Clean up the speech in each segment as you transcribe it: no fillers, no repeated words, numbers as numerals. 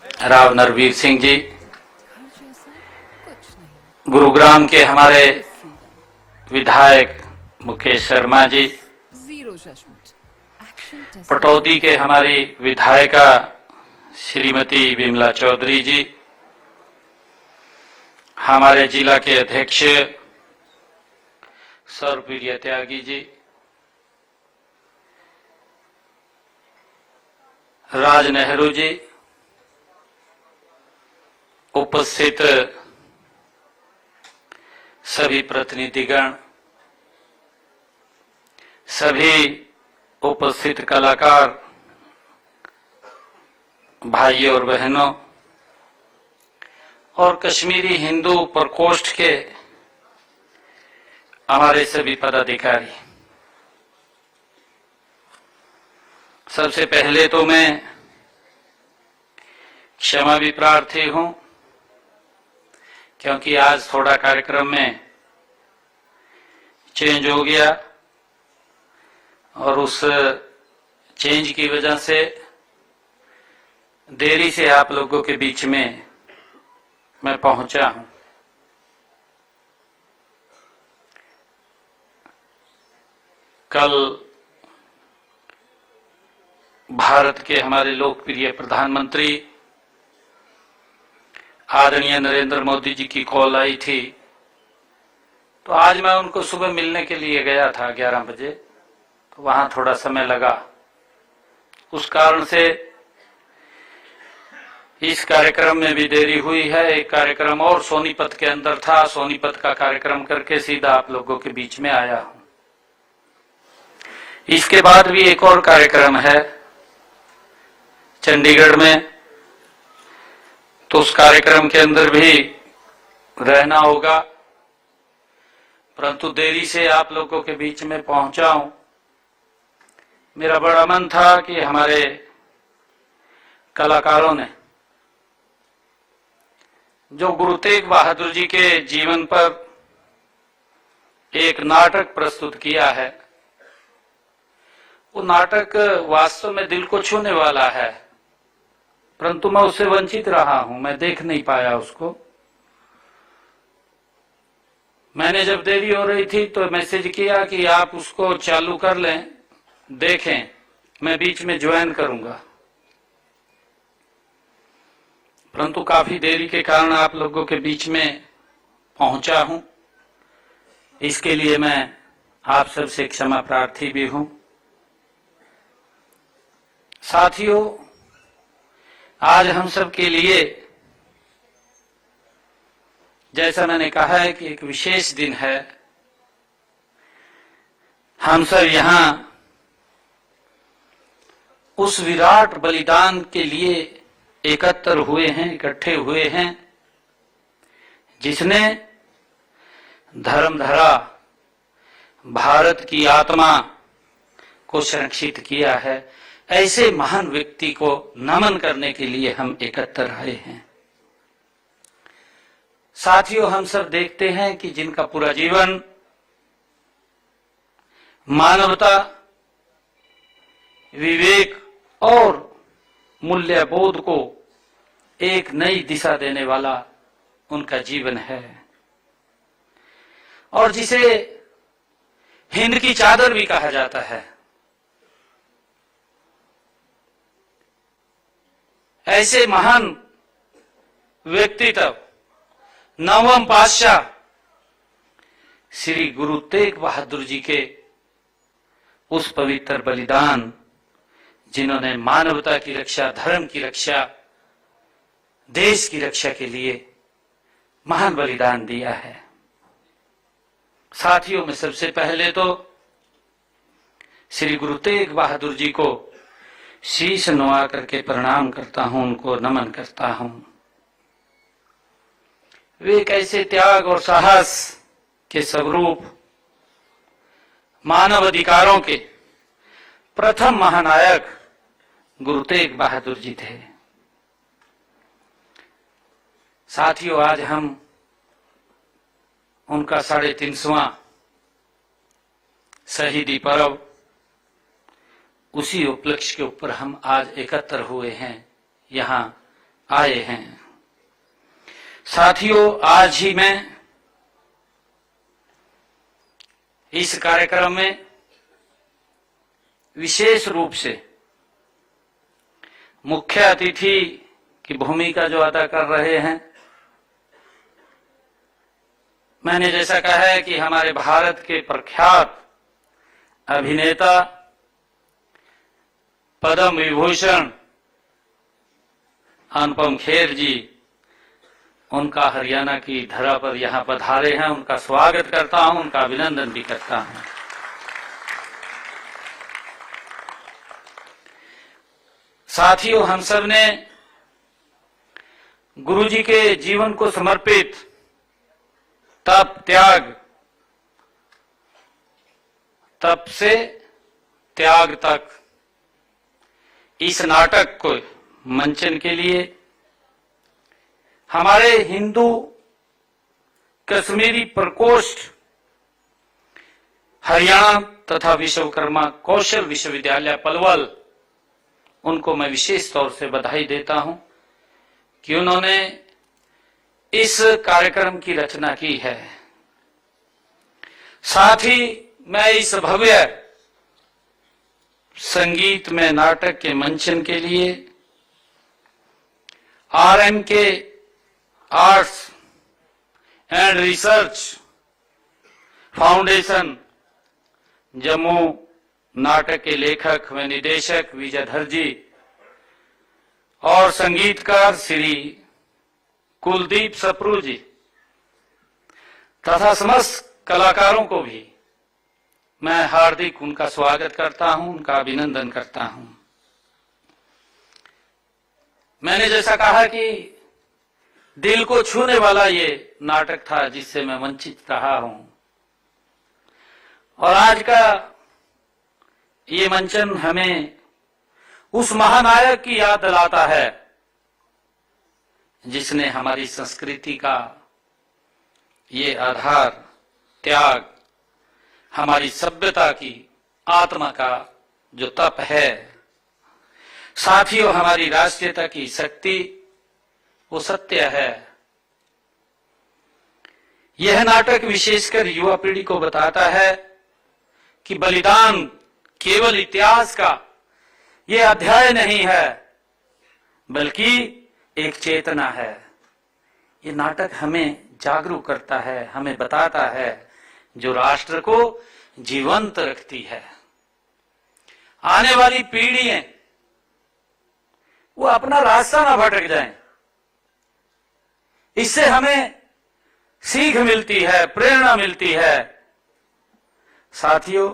राव नरवीर सिंह जी, गुरुग्राम के हमारे विधायक मुकेश शर्मा जी, पटौदी के हमारी विधायिका श्रीमती विमला चौधरी जी, हमारे जिला के अध्यक्ष सर्वप्रिय त्यागी जी, राज नेहरू जी, उपस्थित सभी प्रतिनिधिगण, सभी उपस्थित कलाकार भाइयों और बहनों और कश्मीरी हिंदू प्रकोष्ठ के हमारे सभी पदाधिकारी, सबसे पहले तो मैं क्षमा भी प्रार्थी हूं क्योंकि आज थोड़ा कार्यक्रम में चेंज हो गया और उस चेंज की वजह से देरी से आप लोगों के बीच में मैं पहुंचा हूं। कल भारत के हमारे लोकप्रिय प्रधानमंत्री आदरणीय नरेंद्र मोदी जी की कॉल आई थी, तो आज मैं उनको सुबह मिलने के लिए गया था 11 बजे, तो वहां थोड़ा समय लगा। उस कारण से इस कार्यक्रम में भी देरी हुई है। एक कार्यक्रम और सोनीपत के अंदर था, सोनीपत का कार्यक्रम करके सीधा आप लोगों के बीच में आया हूं। इसके बाद भी एक और कार्यक्रम है चंडीगढ़ में, तो उस कार्यक्रम के अंदर भी रहना होगा, परंतु देरी से आप लोगों के बीच में पहुंचा हूं। मेरा बड़ा मन था कि हमारे कलाकारों ने जो गुरु तेग बहादुर जी के जीवन पर एक नाटक प्रस्तुत किया है, वो नाटक वास्तव में दिल को छूने वाला है, परंतु मैं उससे वंचित रहा हूं, मैं देख नहीं पाया उसको। मैंने जब देरी हो रही थी तो मैसेज किया कि आप उसको चालू कर लें, देखें, मैं बीच में ज्वाइन करूंगा, परंतु काफी देरी के कारण आप लोगों के बीच में पहुंचा हूं। इसके लिए मैं आप सबसे क्षमा प्रार्थी भी हूं। साथियों, आज हम सब के लिए, जैसा मैंने कहा है कि एक विशेष दिन है। हम सब यहां उस विराट बलिदान के लिए एकत्र हुए हैं, इकट्ठे हुए हैं, जिसने धर्मधरा भारत की आत्मा को संरक्षित किया है। ऐसे महान व्यक्ति को नमन करने के लिए हम एकत्र आए हैं। साथियों, हम सब देखते हैं कि जिनका पूरा जीवन मानवता, विवेक और मूल्यबोध को एक नई दिशा देने वाला उनका जीवन है, और जिसे हिंद की चादर भी कहा जाता है। ऐसे महान व्यक्तित्व नवम पातशाह श्री गुरु तेग बहादुर जी के उस पवित्र बलिदान, जिन्होंने मानवता की रक्षा, धर्म की रक्षा, देश की रक्षा के लिए महान बलिदान दिया है। साथियों, मैं सबसे पहले तो श्री गुरु तेग बहादुर जी को शीश नवा करके प्रणाम करता हूं, उनको नमन करता हूं। वे कैसे त्याग और साहस के स्वरूप, मानव अधिकारों के प्रथम महानायक गुरु तेग बहादुर जी थे। साथियों, आज हम उनका 350वां शहीदी पर्व, उसी उपलक्ष्य के ऊपर हम आज एकत्र हुए हैं यहाँ आए हैं। साथियों, आज ही मैं इस कार्यक्रम में विशेष रूप से मुख्य अतिथि की भूमिका जो अदा कर रहे हैं, मैंने जैसा कहा है कि हमारे भारत के प्रख्यात अभिनेता पद्म विभूषण अनुपम खेर जी, उनका हरियाणा की धरा पर यहां पधारे हैं। उनका स्वागत करता हूं, उनका अभिनंदन भी करता हूं। साथियों, हम सब ने गुरु जी के जीवन को समर्पित तप त्याग, तप से त्याग तक इस नाटक को मंचन के लिए हमारे हिंदू कश्मीरी प्रकोष्ठ हरियाणा तथा विश्वकर्मा कौशल विश्वविद्यालय पलवल, उनको मैं विशेष तौर से बधाई देता हूं कि उन्होंने इस कार्यक्रम की रचना की है। साथ ही मैं इस भव्य संगीत में नाटक के मंचन के लिए RM के arts and research foundation Jammu नाटक के लेखक व निदेशक विजयधर जी और संगीतकार श्री कुलदीप सप्रू जी तथा समस्त कलाकारों को भी मैं हार्दिक उनका स्वागत करता हूं, उनका अभिनंदन करता हूं। मैंने जैसा कहा कि दिल को छूने वाला ये नाटक था जिससे मैं वंचित रहा हूं, और आज का ये मंचन हमें उस महानायक की याद दिलाता है जिसने हमारी संस्कृति का ये आधार त्याग, हमारी सभ्यता की आत्मा का जो तप है, साथियों हमारी राष्ट्रीयता की शक्ति वो सत्य है। यह नाटक विशेषकर युवा पीढ़ी को बताता है कि बलिदान केवल इतिहास का ये अध्याय नहीं है, बल्कि एक चेतना है। ये नाटक हमें जागरूक करता है, हमें बताता है, जो राष्ट्र को जीवंत रखती है। आने वाली पीढ़ियां वो अपना रास्ता ना भटक जाएं, इससे हमें सीख मिलती है, प्रेरणा मिलती है। साथियों,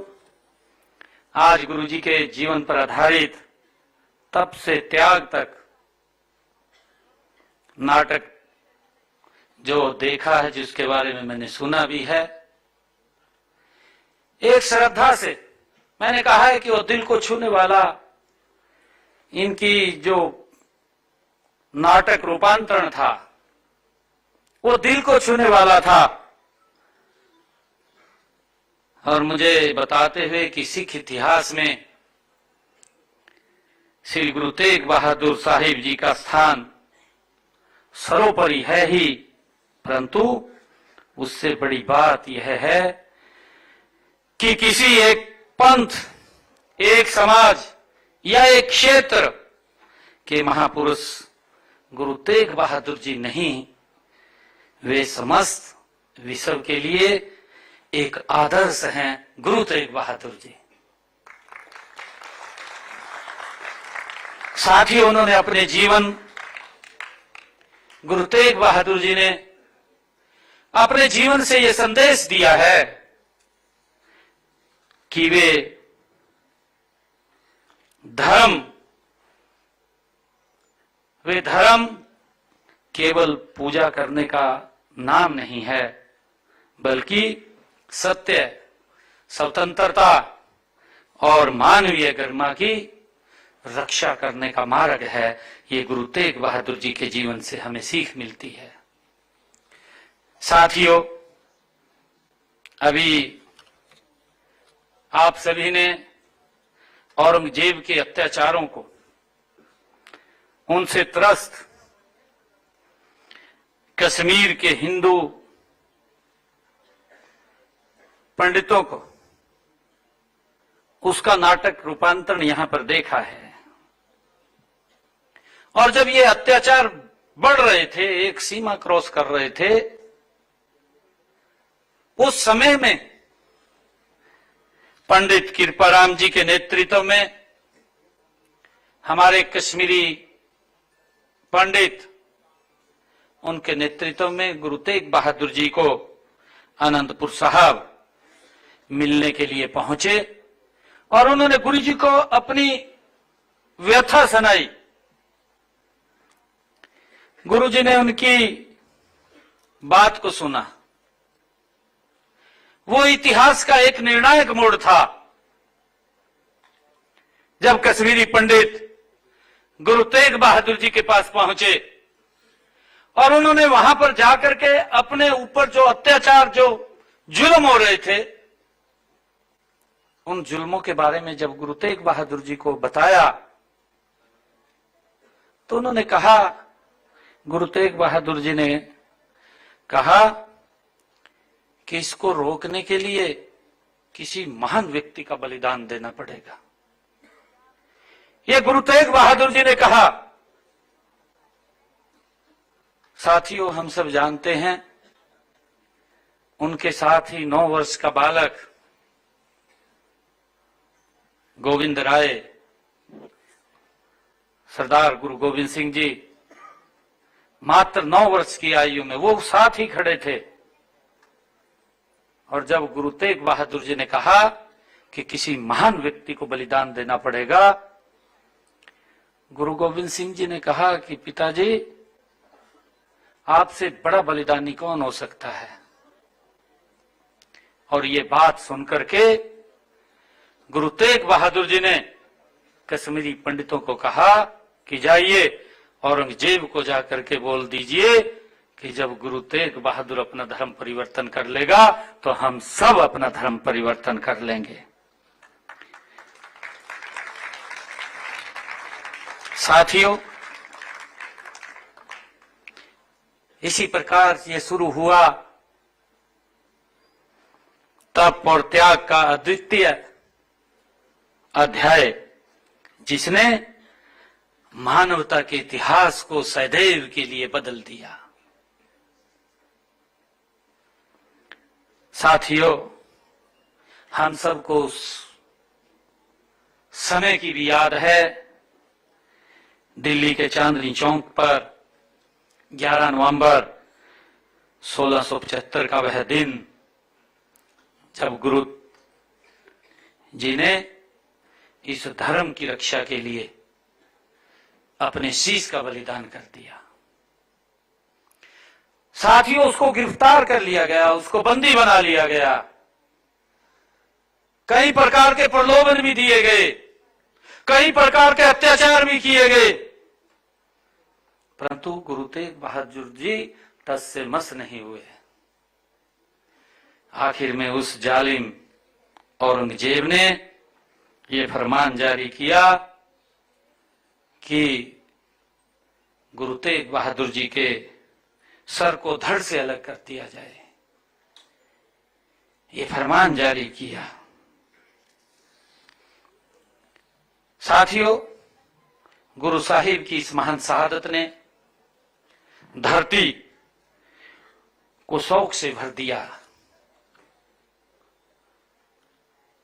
आज गुरु जी के जीवन पर आधारित तप से त्याग तक नाटक जो देखा है, जिसके बारे में मैंने सुना भी है, एक श्रद्धा से मैंने कहा है कि वो दिल को छूने वाला, इनकी जो नाटक रूपांतरण था वो दिल को छूने वाला था। और मुझे बताते हुए कि सिख इतिहास में श्री गुरु तेग बहादुर साहिब जी का स्थान सर्वोपरि है ही, परंतु उससे बड़ी बात यह है कि किसी एक पंथ, एक समाज या एक क्षेत्र के महापुरुष गुरु तेग बहादुर जी नहीं, वे समस्त विश्व के लिए एक आदर्श हैं गुरु तेग बहादुर जी। साथ ही उन्होंने अपने जीवन, गुरु तेग बहादुर जी ने अपने जीवन से यह संदेश दिया है कि वे धर्म केवल पूजा करने का नाम नहीं है, बल्कि सत्य, स्वतंत्रता और मानवीय गरिमा की रक्षा करने का मार्ग है। ये गुरु तेग बहादुर जी के जीवन से हमें सीख मिलती है। साथियों, अभी आप सभी ने औरंगजेब के अत्याचारों को, उनसे त्रस्त कश्मीर के हिंदू पंडितों को उसका नाटक रूपांतरण यहां पर देखा है। और जब ये अत्याचार बढ़ रहे थे, एक सीमा क्रॉस कर रहे थे, उस समय में पंडित कृपाराम जी के नेतृत्व में हमारे कश्मीरी पंडित, उनके नेतृत्व में गुरु तेग बहादुर जी को आनंदपुर साहब मिलने के लिए पहुंचे और उन्होंने गुरु जी को अपनी व्यथा सुनाई। गुरु जी ने उनकी बात को सुना। वो इतिहास का एक निर्णायक मोड़ था जब कश्मीरी पंडित गुरु तेग बहादुर जी के पास पहुंचे और उन्होंने वहां पर जाकर के अपने ऊपर जो अत्याचार, जो जुल्म हो रहे थे, उन जुल्मों के बारे में जब गुरु तेग बहादुर जी को बताया तो उन्होंने कहा, गुरु तेग बहादुर जी ने कहा कि इसको रोकने के लिए किसी महान व्यक्ति का बलिदान देना पड़ेगा। ये गुरु तेग बहादुर जी ने कहा। साथियों, हम सब जानते हैं उनके साथ ही 9 वर्ष का बालक गोविंद राय, सरदार गुरु गोविंद सिंह जी, मात्र 9 वर्ष की आयु में वो साथ ही खड़े थे। और जब गुरु तेग बहादुर जी ने कहा कि किसी महान व्यक्ति को बलिदान देना पड़ेगा, गुरु गोविंद सिंह जी ने कहा कि पिताजी, आपसे बड़ा बलिदानी कौन हो सकता है। और ये बात सुनकर के गुरु तेग बहादुर जी ने कश्मीरी पंडितों को कहा कि जाइए औरंगजेब को जाकर के बोल दीजिए कि जब गुरु तेग बहादुर अपना धर्म परिवर्तन कर लेगा तो हम सब अपना धर्म परिवर्तन कर लेंगे। साथियों, इसी प्रकार ये शुरू हुआ तप और त्याग का अद्वितीय अध्याय, जिसने मानवता के इतिहास को सदैव के लिए बदल दिया। साथियों, हम सबको उस समय की भी याद है, दिल्ली के चांदनी चौक पर 11 नवंबर 1675 का वह दिन, जब गुरु जी ने इस धर्म की रक्षा के लिए अपने शीश का बलिदान कर दिया। साथियों, उसको गिरफ्तार कर लिया गया, उसको बंदी बना लिया गया, कई प्रकार के प्रलोभन भी दिए गए, कई प्रकार के अत्याचार भी किए गए, परंतु गुरु तेग बहादुर जी टस से मस नहीं हुए। आखिर में उस जालिम औरंगजेब ने यह फरमान जारी किया कि गुरु तेग बहादुर जी के सर को धड़ से अलग कर दिया जाए। ये फरमान जारी किया। साथियों, गुरु साहिब की इस महान शहादत ने धरती को शोक से भर दिया,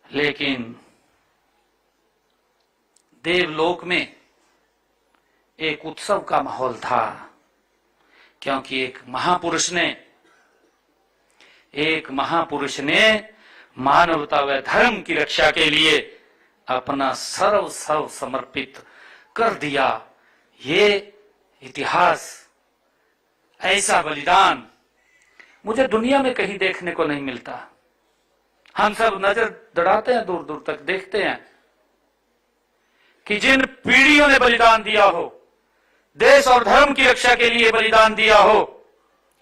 लेकिन देवलोक में एक उत्सव का माहौल था, क्योंकि एक महापुरुष ने मानवता व धर्म की रक्षा के लिए अपना सर्व समर्पित कर दिया। ये इतिहास, ऐसा बलिदान मुझे दुनिया में कहीं देखने को नहीं मिलता। हम सब नजर दौड़ाते हैं, दूर दूर तक देखते हैं कि जिन पीढ़ियों ने बलिदान दिया हो, देश और धर्म की रक्षा के लिए बलिदान दिया हो,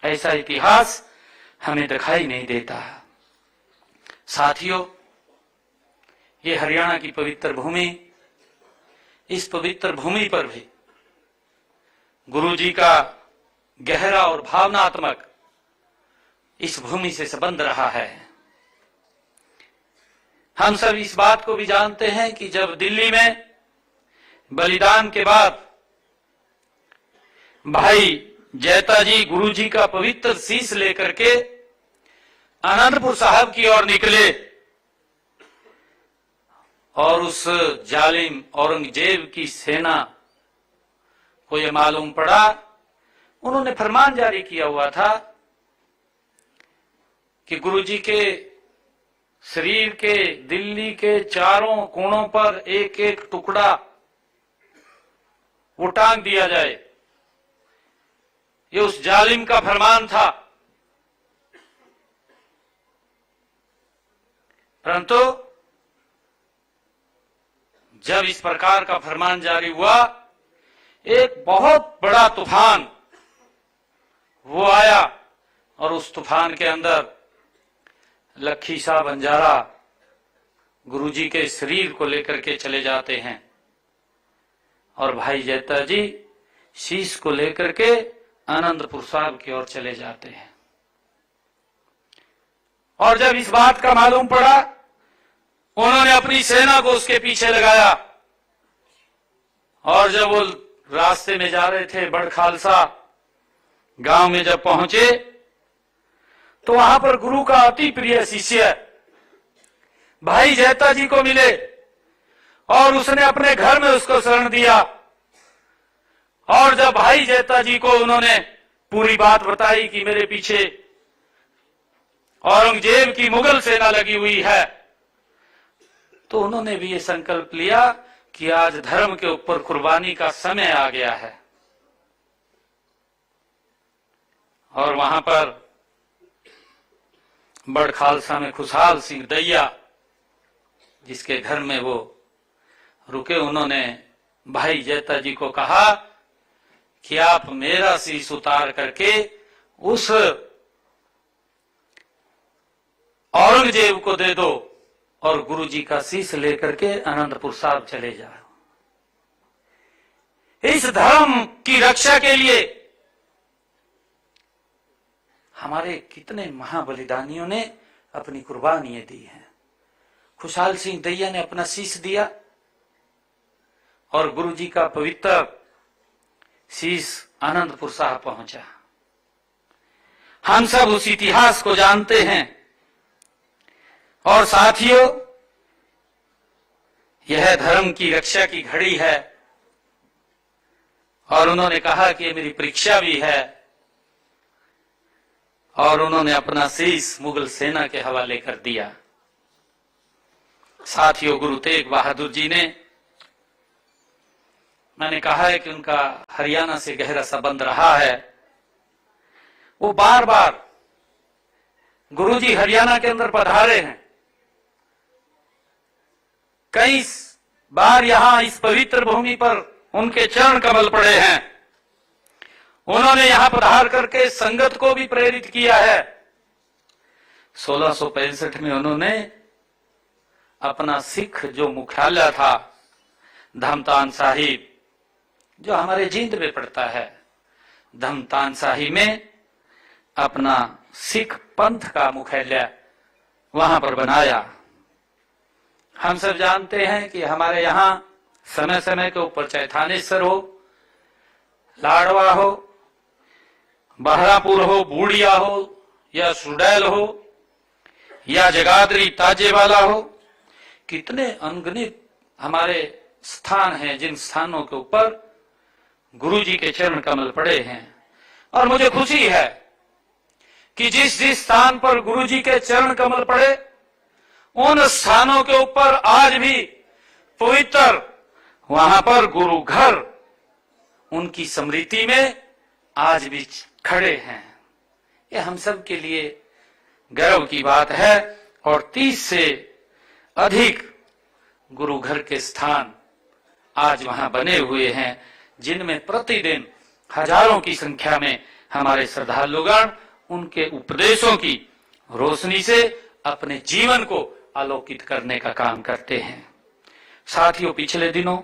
ऐसा इतिहास हमें दिखाई नहीं देता। साथियों, ये हरियाणा की पवित्र भूमि, इस पवित्र भूमि पर भी गुरु जी का गहरा और भावनात्मक इस भूमि से संबंध रहा है। हम सब इस बात को भी जानते हैं कि जब दिल्ली में बलिदान के बाद भाई जैता जी गुरु जी का पवित्र शीश लेकर के आनंदपुर साहब की ओर निकले और उस जालिम औरंगजेब की सेना को यह मालूम पड़ा, उन्होंने फरमान जारी किया हुआ था कि गुरु जी के शरीर के दिल्ली के चारों कोणों पर एक एक टुकड़ा वो टांग दिया जाए। ये उस जालिम का फरमान था। परंतु जब इस प्रकार का फरमान जारी हुआ, एक बहुत बड़ा तूफान वो आया और उस तूफान के अंदर लखी शाह बंजारा गुरुजी के शरीर को लेकर के चले जाते हैं और भाई जैता जी शीश को लेकर के आनंदपुर साहब की ओर चले जाते हैं। और जब इस बात का मालूम पड़ा, उन्होंने अपनी सेना को उसके पीछे लगाया और जब वो रास्ते में जा रहे थे, बड़ खालसा गांव में जब पहुंचे तो वहां पर गुरु का अति प्रिय शिष्य भाई जैता जी को मिले और उसने अपने घर में उसको शरण दिया। और जब भाई जैता जी को उन्होंने पूरी बात बताई कि मेरे पीछे औरंगजेब की मुगल सेना लगी हुई है, तो उन्होंने भी ये संकल्प लिया कि आज धर्म के ऊपर कुर्बानी का समय आ गया है। और वहां पर बड़ खालसा में खुशहाल सिंह दैया जिसके घर में वो रुके, उन्होंने भाई जैता जी को कहा कि आप मेरा शीश उतार करके उस औरंगजेब को दे दो और गुरु जी का शीश लेकर के आनंदपुर साहब चले जाओ। इस धर्म की रक्षा के लिए हमारे कितने महाबलिदानियों ने अपनी कुर्बानियां दी हैं। खुशहाल सिंह दैया ने अपना शीश दिया और गुरु जी का पवित्र शीश आनंदपुर साहब पहुंचा। हम सब उस इतिहास को जानते हैं। और साथियों, यह धर्म की रक्षा की घड़ी है और उन्होंने कहा कि ये मेरी परीक्षा भी है और उन्होंने अपना शीश मुगल सेना के हवाले कर दिया। साथियों, गुरु तेग बहादुर जी ने, मैंने कहा है कि उनका हरियाणा से गहरा संबंध रहा है। वो बार बार गुरुजी हरियाणा के अंदर पधारे हैं, कई बार यहां इस पवित्र भूमि पर उनके चरण कमल पड़े हैं। उन्होंने यहां पधार करके संगत को भी प्रेरित किया है। 1665 में उन्होंने अपना सिख जो मुख्यालय था धमतान साहिब, जो हमारे जींद में पड़ता है, धमतान साहिब में अपना सिख पंथ का मुख्यालय वहां पर बनाया। हम सब जानते हैं कि हमारे यहां समय समय के ऊपर चाहे थानेश्वर हो, लाडवा हो, बहरापुर हो, बूढ़िया हो या सुडैल हो या जगाधरी ताजेवाला हो, कितने अनगिनत हमारे स्थान हैं जिन स्थानों के ऊपर गुरुजी के चरण कमल पड़े हैं। और मुझे खुशी है कि जिस जिस स्थान पर गुरुजी के चरण कमल पड़े, उन स्थानों के ऊपर आज भी पवित्र वहां पर गुरु घर उनकी स्मृति में आज भी खड़े हैं। ये हम सब के लिए गर्व की बात है। और 30 से अधिक गुरु घर के स्थान आज वहां बने हुए हैं, जिनमें प्रतिदिन हजारों की संख्या में हमारे श्रद्धालुगण उनके उपदेशों की रोशनी से अपने जीवन को आलोकित करने का काम करते हैं। साथियों, पिछले दिनों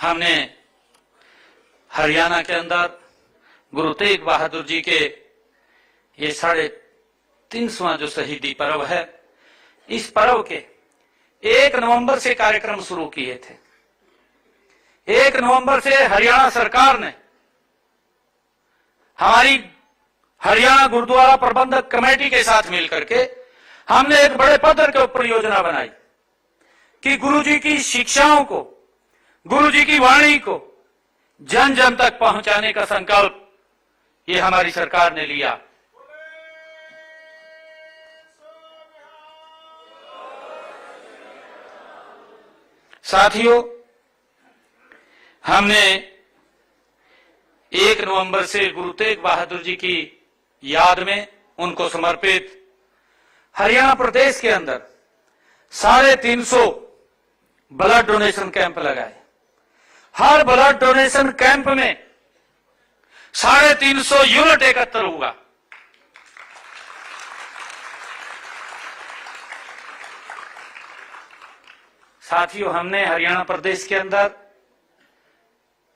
हमने हरियाणा के अंदर गुरु तेग बहादुर जी के ये 350वां जो शहीदी पर्व है, इस पर्व के 1 नवंबर से कार्यक्रम शुरू किए थे। 1 नवंबर से हरियाणा सरकार ने हमारी हरियाणा गुरुद्वारा प्रबंधक कमेटी के साथ मिलकर के हमने एक बड़े पद्धर के ऊपर योजना बनाई कि गुरु जी की शिक्षाओं को, गुरु जी की वाणी को जन जन तक पहुंचाने का संकल्प ये हमारी सरकार ने लिया। साथियों, हमने 1 नवंबर से गुरु तेग बहादुर जी की याद में, उनको समर्पित हरियाणा प्रदेश के अंदर 350 ब्लड डोनेशन कैंप लगाए। हर ब्लड डोनेशन कैंप में 350 यूनिट एकत्र हुआ। साथियों, हमने हरियाणा प्रदेश के अंदर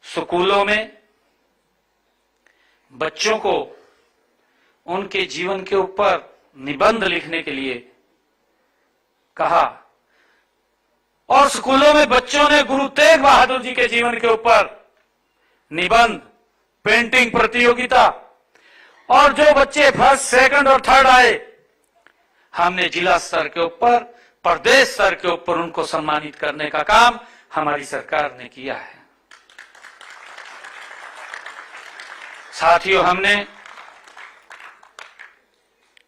स्कूलों में बच्चों को उनके जीवन के ऊपर निबंध लिखने के लिए कहा और स्कूलों में बच्चों ने गुरु तेग बहादुर जी के जीवन के ऊपर निबंध, पेंटिंग प्रतियोगिता, और जो बच्चे फर्स्ट, सेकंड और थर्ड आए, हमने जिला स्तर के ऊपर, प्रदेश स्तर के ऊपर उनको सम्मानित करने का काम हमारी सरकार ने किया है। साथियों, हमने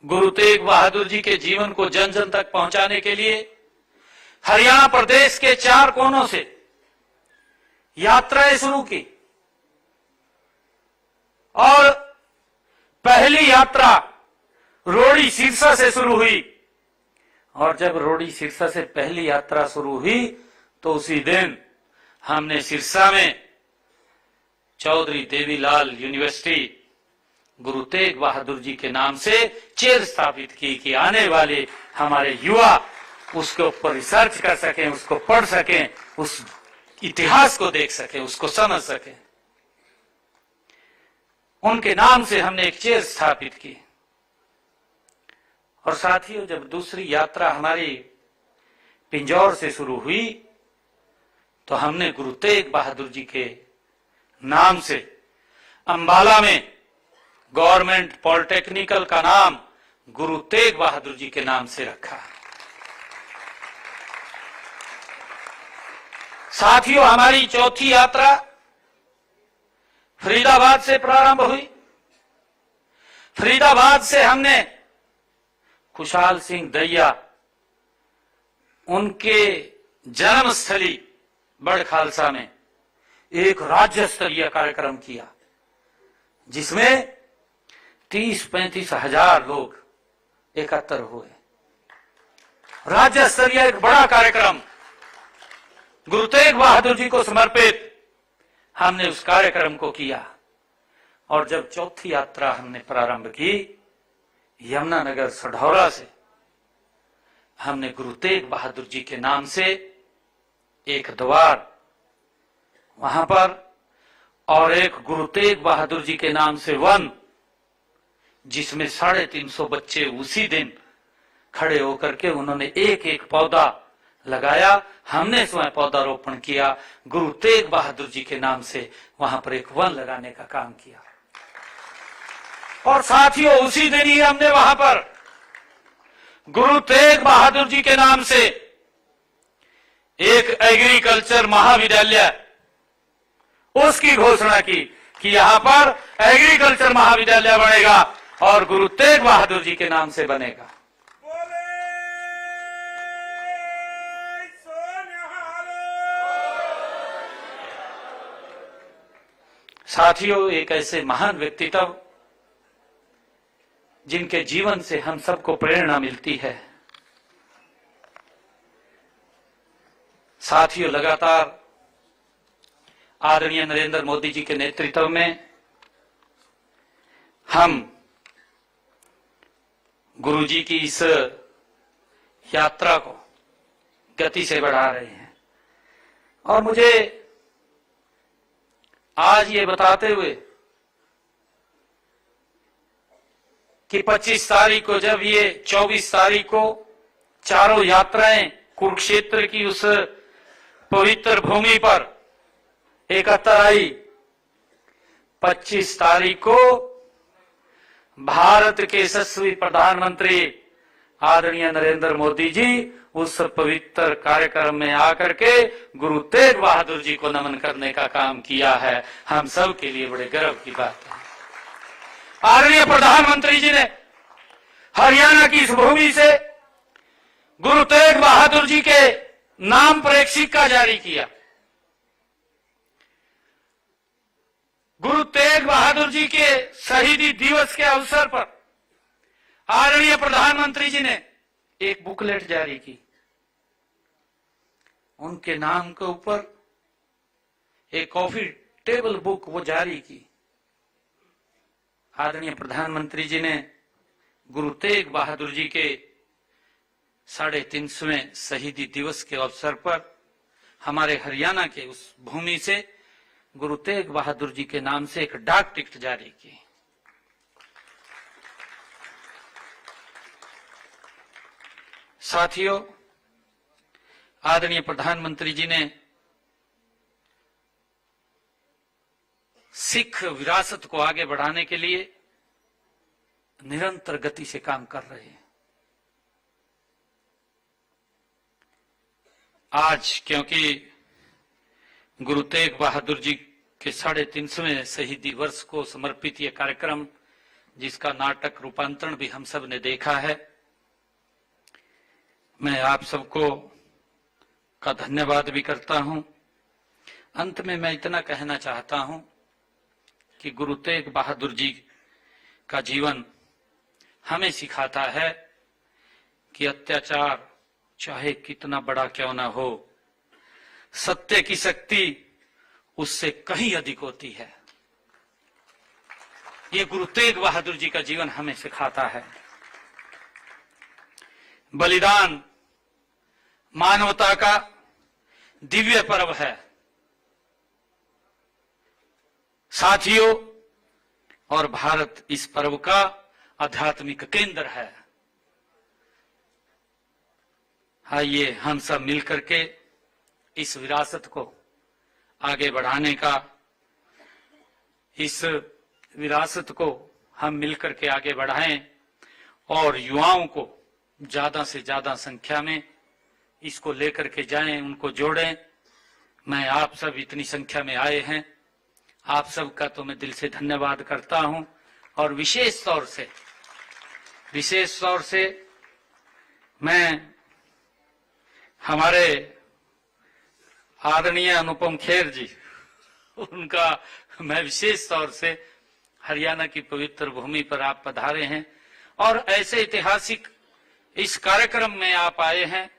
गुरु तेग बहादुर जी के जीवन को जन जन तक पहुंचाने के लिए हरियाणा प्रदेश के 4 कोनों से यात्राएं शुरू की और पहली यात्रा रोड़ी सिरसा से शुरू हुई। और जब रोड़ी सिरसा से पहली यात्रा शुरू हुई तो उसी दिन हमने सिरसा में चौधरी देवीलाल यूनिवर्सिटी गुरु तेग बहादुर जी के नाम से चेयर स्थापित की कि आने वाले हमारे युवा उसके ऊपर रिसर्च कर सकें, उसको पढ़ सकें, उस इतिहास को देख सकें, उसको समझ सकें। उनके नाम से हमने एक चेयर स्थापित की। और साथियों, जब दूसरी यात्रा हमारी पिंजौर से शुरू हुई तो हमने गुरु तेग बहादुर जी के नाम से अंबाला में गवर्नमेंट पॉलिटेक्निकल का नाम गुरु तेग बहादुर जी के नाम से रखा। साथियों, हमारी चौथी यात्रा फरीदाबाद से प्रारंभ हुई। फरीदाबाद से हमने खुशहाल सिंह दहिया, उनके जन्मस्थली बड़ खालसा में एक राज्य स्तरीय कार्यक्रम किया जिसमें 30-35 हजार लोग एकत्र हुए। राज्य स्तरीय एक बड़ा कार्यक्रम गुरु तेग बहादुर जी को समर्पित हमने उस कार्यक्रम को किया। और जब चौथी यात्रा हमने प्रारंभ की यमुनानगर सढौरा से, हमने गुरु तेग बहादुर जी के नाम से एक द्वार वहां पर और एक गुरु तेग बहादुर जी के नाम से वन, जिसमें 350 बच्चे उसी दिन खड़े होकर के उन्होंने एक एक पौधा लगाया। हमने स्वयं पौधारोपण किया, गुरु तेग बहादुर जी के नाम से वहां पर एक वन लगाने का काम किया। और साथियों, उसी दिन ही हमने वहां पर गुरु तेग बहादुर जी के नाम से एक एग्रीकल्चर महाविद्यालय, उसकी घोषणा की कि यहां पर एग्रीकल्चर महाविद्यालय बनेगा और गुरु तेग बहादुर जी के नाम से बनेगा। साथियों, एक ऐसे महान व्यक्तित्व जिनके जीवन से हम सबको प्रेरणा मिलती है। साथियों, लगातार आदरणीय नरेंद्र मोदी जी के नेतृत्व में हम गुरु जी की इस यात्रा को गति से बढ़ा रहे हैं। और मुझे आज ये बताते हुए कि 25 तारीख को जब ये 24 तारीख को चारों यात्राएं कुरुक्षेत्र की उस पवित्र भूमि पर एकत्र आई, 25 तारीख को भारत के यशस्वी प्रधानमंत्री आदरणीय नरेंद्र मोदी जी उस पवित्र कार्यक्रम में आकर के गुरु तेग बहादुर जी को नमन करने का काम किया है। हम सब के लिए बड़े गर्व की बात है। आदरणीय प्रधानमंत्री जी ने हरियाणा की इस भूमि से गुरु तेग बहादुर जी के नाम पर एक सिक्का जारी किया। गुरु तेग बहादुर जी के शहीदी दिवस के अवसर पर आदरणीय प्रधानमंत्री जी ने एक बुकलेट जारी की। उनके नाम के ऊपर एक कॉफी टेबल बुक वो जारी की। आदरणीय प्रधानमंत्री जी ने गुरु तेग बहादुर जी के 350वें शहीदी दिवस के अवसर पर हमारे हरियाणा के उस भूमि से गुरु तेग बहादुर जी के नाम से एक डाक टिकट जारी की। साथियों, आदरणीय प्रधानमंत्री जी ने सिख विरासत को आगे बढ़ाने के लिए निरंतर गति से काम कर रहे हैं। आज क्योंकि गुरु तेग बहादुर जी के 350वें शहीदी वर्ष को समर्पित यह कार्यक्रम, जिसका नाटक रूपांतरण भी हम सब ने देखा है, मैं आप सबको का धन्यवाद भी करता हूं। अंत में मैं इतना कहना चाहता हूं कि गुरु तेग बहादुर जी का जीवन हमें सिखाता है कि अत्याचार चाहे कितना बड़ा क्यों ना हो, सत्य की शक्ति उससे कहीं अधिक होती है। ये गुरु तेग बहादुर जी का जीवन हमें सिखाता है। बलिदान मानवता का दिव्य पर्व है। साथियों, और भारत इस पर्व का आध्यात्मिक केंद्र है। आइए हम सब मिलकर के इस विरासत को आगे बढ़ाने का, इस विरासत को हम मिलकर के आगे बढ़ाएं और युवाओं को ज्यादा से ज्यादा संख्या में इसको लेकर के जाएं, उनको जोड़ें। मैं आप सब इतनी संख्या में आए हैं, आप सब का तो मैं दिल से धन्यवाद करता हूं। और विशेष तौर से मैं हमारे आदरणीय अनुपम खेर जी, उनका मैं विशेष तौर से हरियाणा की पवित्र भूमि पर आप पधारे हैं और ऐसे ऐतिहासिक इस कार्यक्रम में आप आए हैं,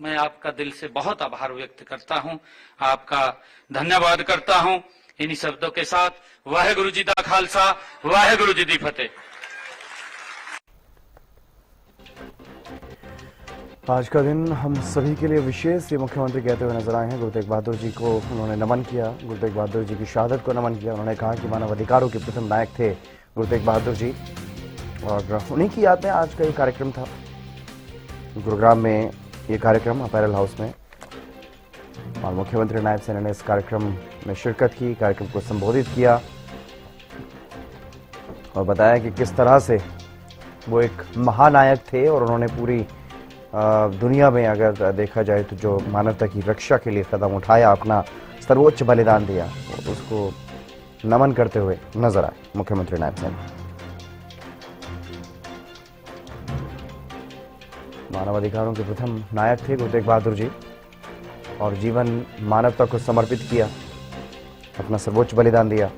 मैं आपका दिल से बहुत आभार व्यक्त करता हूं, आपका धन्यवाद करता हूं। इन्हीं शब्दों के साथ वाहेगुरु जी दा खालसा, वाहेगुरु जी दी फतेह। आज का दिन हम सभी के लिए विशेष, ये मुख्यमंत्री कहते हुए नजर आए हैं। गुरु तेग बहादुर जी को उन्होंने नमन किया, गुरु तेग बहादुर जी की शहादत को नमन किया। उन्होंने कहा कि मानव अधिकारों के प्रथम नायक थे गुरु तेग बहादुर जी, और उन्हीं की याद में आज का ये कार्यक्रम था। गुरुग्राम में ये कार्यक्रम अपैरल हाउस में, और मुख्यमंत्री नायब सेना ने इस कार्यक्रम में शिरकत की, कार्यक्रम को संबोधित किया और बताया कि किस तरह से वो एक महानायक थे और उन्होंने पूरी दुनिया में अगर देखा जाए तो जो मानवता की रक्षा के लिए कदम उठाया, अपना सर्वोच्च बलिदान दिया, उसको नमन करते हुए नजर आए मुख्यमंत्री नायब सेना। मानव अधिकारों के प्रथम नायक थे गुरु तेग बहादुर जी, और जीवन मानवता को समर्पित किया, अपना सर्वोच्च बलिदान दिया।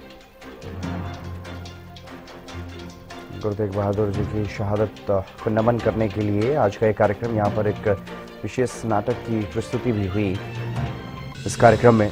गुरु तेग बहादुर जी की शहादत को नमन करने के लिए आज का ये कार्यक्रम, यहाँ पर एक विशेष नाटक की प्रस्तुति भी हुई इस कार्यक्रम में।